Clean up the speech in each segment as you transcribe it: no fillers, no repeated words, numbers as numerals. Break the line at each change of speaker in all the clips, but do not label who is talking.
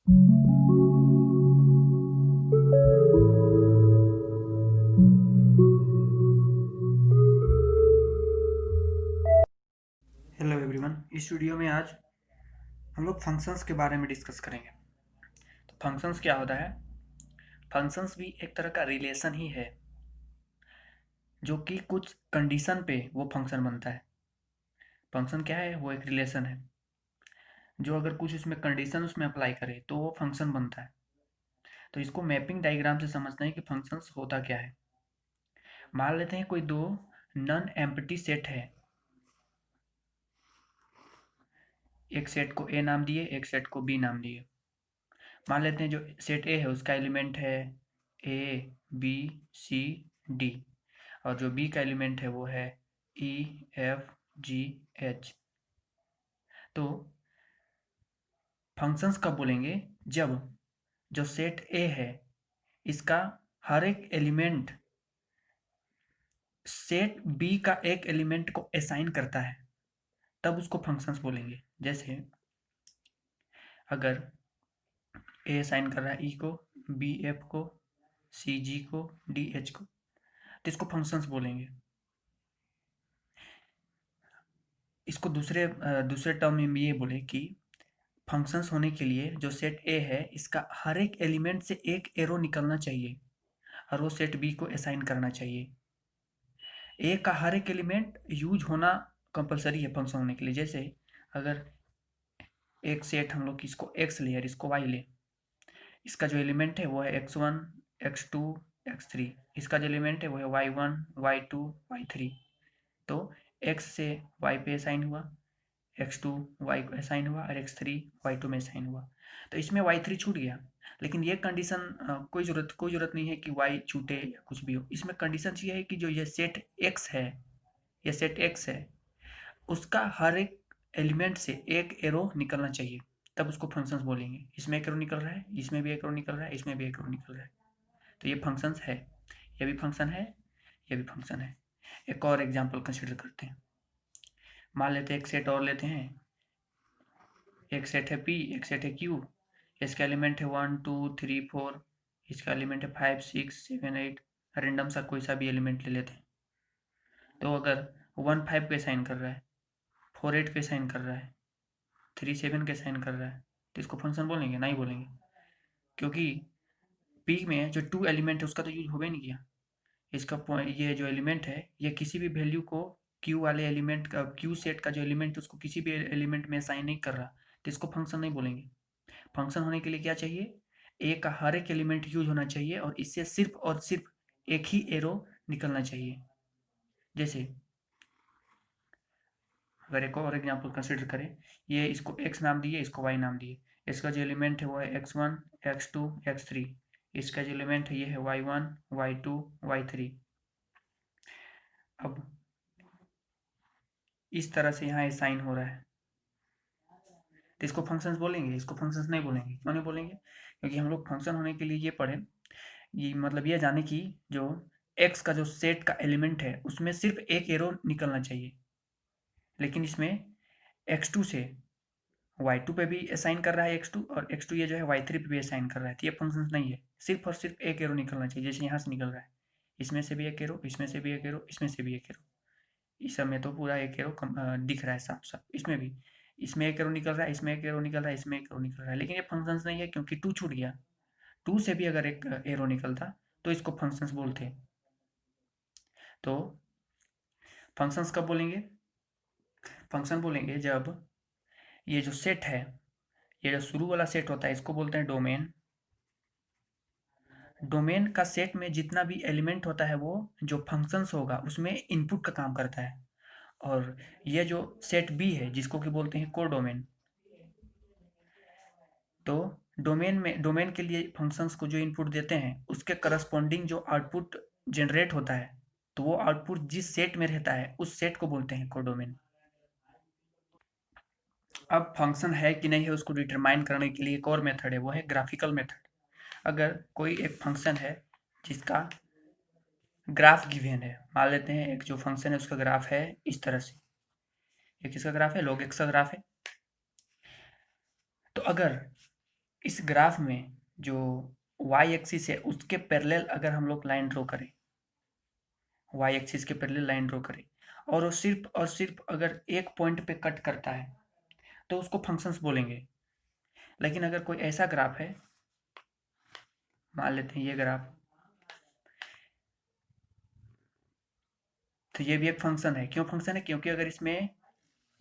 Hello everyone, इस video में आज हम लोग फंक्शंस के बारे में डिस्कस करेंगे। तो फंक्शंस क्या होता है? फंक्शंस भी एक तरह का रिलेशन ही है, जो कि कुछ कंडीशन पे वो फंक्शन बनता है। फंक्शन क्या है? वो एक रिलेशन है, जो अगर कुछ उसमें कंडीशन उसमें अप्लाई करे तो वो फंक्शन बनता है। तो इसको मैपिंग डायग्राम से समझना है कि फंक्शंस होता क्या है। मान लेते हैं कोई दो नॉन एम्प्टी सेट है, एक सेट को ए नाम दिए, एक सेट को बी नाम दिए। मान लेते हैं जो सेट ए है उसका एलिमेंट है ए, बी, सी, डी, और जो बी का एलिमेंट है वो है ई, एफ, जी, एच। तो फंक्शंस कब बोलेंगे? जब जो सेट ए है इसका हर एक एलिमेंट सेट बी का एक एलिमेंट को असाइन करता है, तब उसको फंक्शंस बोलेंगे। जैसे अगर ए असाइन कर रहा है ई को, बी एफ को, सी जी को, डी एच को, तो इसको फंक्शंस बोलेंगे। इसको दूसरे टर्म में भी ये बोले कि फंक्शंस होने के लिए जो सेट ए है इसका हर एक एलिमेंट से एक एरो निकलना चाहिए और वो सेट बी को असाइन करना चाहिए। ए का हर एक एलिमेंट यूज होना कंपलसरी है फंक्शन होने के लिए। जैसे अगर एक सेट हम लोग इसको एक्स ले और इसको वाई ले, इसका जो एलिमेंट है वो है x one, x two, x three. इसका जो एलिमेंट है वो है Y one, Y two, Y three. तो एक्स से वाई पे असाइन हुआ, एक्स टू वाई को असाइन हुआ और एक्स थ्री वाई टू में असाइन हुआ। तो इसमें वाई थ्री छूट गया, लेकिन ये कंडीशन कोई ज़रूरत नहीं है कि वाई छूटे या कुछ भी हो। इसमें कंडीशन ये है कि जो ये सेट एक्स है, ये सेट एक्स है, उसका हर एक एलिमेंट से एक एरो निकलना चाहिए, तब उसको फंक्शंस बोलेंगे। इसमें एक एरो निकल रहा है, इसमें भी एक एरो निकल रहा है, इसमें भी एक एरो निकल रहा है, तो ये फंक्शंस है। ये भी फंक्शन है, ये भी फंक्शन है। एक और एग्जांपल कंसिडर करते हैं। मान लेते हैं एक सेट और लेते हैं। एक सेट है पी, एक सेट है क्यू। इसका एलिमेंट है वन, टू, थ्री, फोर। इसका एलिमेंट है five, six, seven, eight. Random सा कोई सा भी एलिमेंट ले लेते हैं। तो अगर वन फाइव पे साइन कर रहा है, फोर एट पे साइन कर रहा है, थ्री सेवन के साइन कर रहा है, तो इसको फंक्शन बोलेंगे? नहीं बोलेंगे, क्योंकि पी में जो टू एलिमेंट है उसका तो यूज हो ही नहीं किया। इसका पॉइंट, ये जो एलिमेंट है ये किसी भी वैल्यू को क्यू वाले एलिमेंट का, क्यू सेट का जो एलिमेंट है उसको किसी भी एलिमेंट में असाइन नहीं कर रहा, तो इसको फंक्शन नहीं बोलेंगे। फंक्शन होने के लिए क्या चाहिए? ए का हर एक एलिमेंट यूज होना चाहिए और इससे सिर्फ और सिर्फ एक ही एरो निकलना चाहिए। जैसे अगर एक और एग्जांपल कंसिडर करें, ये इसको एक्स नाम दिए, इसको वाई नाम दिए। इसका जो एलिमेंट है वो है x one, x two, x three. इसका जो एलिमेंट है ये है Y one, Y two, Y three. अब इस तरह से यहाँ साइन हो रहा है, तो इसको फंक्शंस बोलेंगे? इसको फंक्शंस नहीं बोलेंगे। क्यों नहीं बोलेंगे? क्योंकि हम लोग फंक्शन होने के लिए ये पढ़े, ये मतलब ये जाने कि जो एक्स का जो सेट का एलिमेंट है उसमें सिर्फ एक एरो निकलना चाहिए। लेकिन इसमें एक्स टू से वाई टू पे भी असाइन कर रहा है एक्स टू, और एक्स टू ये जो है वाई थ्री पे भी असाइन कर रहा है, तो ये फंक्शन नहीं है। सिर्फ और सिर्फ एक एरो निकलना चाहिए, जैसे यहाँ से निकल रहा है। इसमें से भी एक एरो, इसमें से भी एक एरो, इसमें से भी एक एरो। इस समय तो पूरा एक एरो दिख रहा है साफ साफ। इसमें भी, इसमें एक एरो निकल रहा है, इसमें एक एरो निकल रहा है, इसमें एक एरो निकल रहा है, लेकिन ये फंक्शंस नहीं है क्योंकि टू छूट गया। टू से भी अगर एक एरो निकलता तो इसको फंक्शंस बोलते। तो फंक्शंस कब बोलेंगे? फंक्शन बोलेंगे जब ये जो सेट है, ये जो शुरू वाला सेट होता है इसको बोलते हैं डोमेन। डोमेन का सेट में जितना भी एलिमेंट होता है वो जो फंक्शंस होगा उसमें इनपुट का काम करता है। और ये जो सेट बी है जिसको कि बोलते हैं कोडोमेन, तो डोमेन के लिए फंक्शंस को जो इनपुट देते हैं उसके करस्पॉन्डिंग जो आउटपुट जनरेट होता है, तो वो आउटपुट जिस सेट में रहता है उस सेट को बोलते हैं कोडोमेन। अब फंक्शन है कि नहीं है उसको डिटरमाइन करने के लिए एक और मेथड है, वो है ग्राफिकल मेथड। अगर कोई एक फंक्शन है जिसका ग्राफ गिवन है, मान लेते हैं एक जो फंक्शन है उसका ग्राफ है इस तरह से, एक इसका ग्राफ है, log x का ग्राफ है। तो अगर इस ग्राफ में जो वाई एक्सिस है उसके पैरेलल अगर हम लोग लाइन ड्रॉ करें, वाई एक्सिस के पैरेलल लाइन ड्रॉ करें और वो सिर्फ और सिर्फ अगर एक पॉइंट पे कट करता है तो उसको फंक्शंस बोलेंगे। लेकिन अगर कोई ऐसा ग्राफ है, मान लेते हैं ये ग्राफ, तो ये भी एक फंक्शन है। क्यों फंक्शन है? क्योंकि अगर इसमें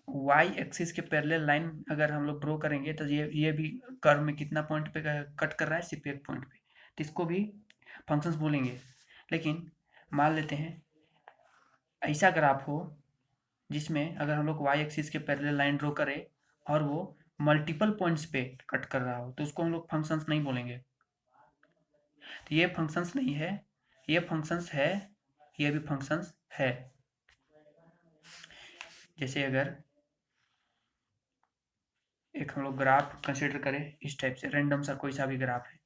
वाई एक्सिस के पैरेलल लाइन अगर हम लोग ड्रॉ करेंगे तो ये भी कर्व में कितना पॉइंट पे कट कर रहा है? सिर्फ एक पॉइंट पे, तो इसको भी फंक्शंस बोलेंगे। लेकिन मान लेते हैं ऐसा ग्राफ हो जिसमें अगर हम लोग वाई एक्सिस के पैरेलल लाइन ड्रॉ करें और वो मल्टीपल पॉइंट्स पे कट कर रहा हो तो उसको हम लोग फंक्शंस नहीं बोलेंगे। तो ये फंक्शंस नहीं है, ये फंक्शंस है, ये भी फंक्शंस है। जैसे अगर एक हम लोग ग्राफ कंसिडर करें इस टाइप से, रैंडम सा कोई सा भी ग्राफ है,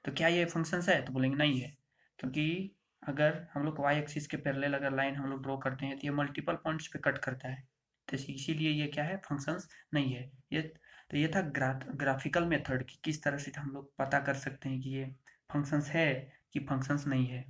तो क्या ये फंक्शंस है? तो बोलेंगे नहीं है, क्योंकि अगर हम लोग वाई एक्सिस के पैरेलल अगर लाइन हम लोग ड्रॉ करते हैं तो ये मल्टीपल पॉइंट्स पे कट करता है, तो इसीलिए ये क्या है? फंक्शंस नहीं है ये। तो ये था ग्राफिकल मेथड कि किस तरह से हम लोग पता कर सकते हैं कि ये फंक्शंस है कि फंक्शंस नहीं है।